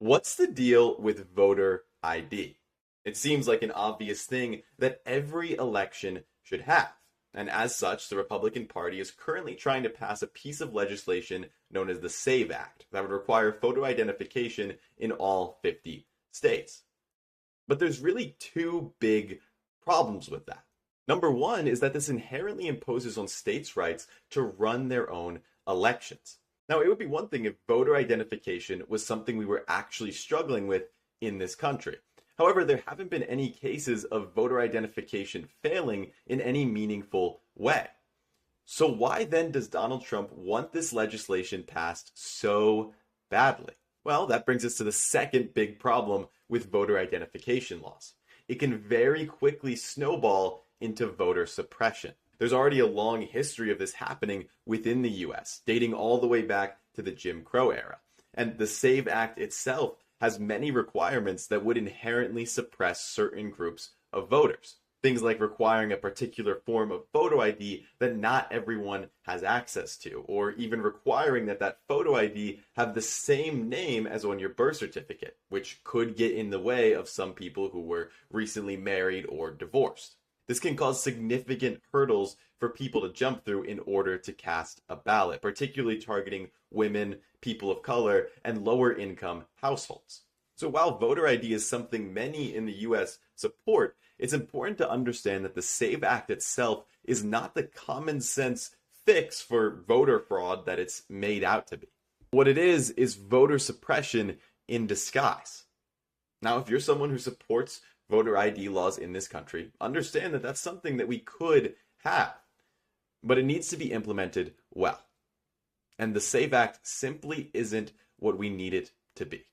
What's the deal with voter ID? It seems like an obvious thing that every election should have. And as such, the Republican Party is currently trying to pass a piece of legislation known as the SAVE Act that would require photo identification in all 50 states. But there's really two big problems with that. Number one is that this inherently imposes on states' rights to run their own elections. Now, it would be one thing if voter identification was something we were actually struggling with in this country. However, there haven't been any cases of voter identification failing in any meaningful way. So why then does Donald Trump want this legislation passed so badly? Well, that brings us to the second big problem with voter identification laws. It can very quickly snowball into voter suppression. There's already a long history of this happening within the US, dating all the way back to the Jim Crow era. And the SAVE Act itself has many requirements that would inherently suppress certain groups of voters. Things like requiring a particular form of photo ID that not everyone has access to, or even requiring that that photo ID have the same name as on your birth certificate, which could get in the way of some people who were recently married or divorced. This can cause significant hurdles for people to jump through in order to cast a ballot, particularly targeting women, people of color, and lower income households. So while voter ID is something many in the US support, it's important to understand that the SAVE Act itself is not the common sense fix for voter fraud that it's made out to be. What it is voter suppression in disguise. Now, if you're someone who supports voter ID laws in this country, understand that that's something that we could have, but it needs to be implemented well. And the SAVE Act simply isn't what we need it to be.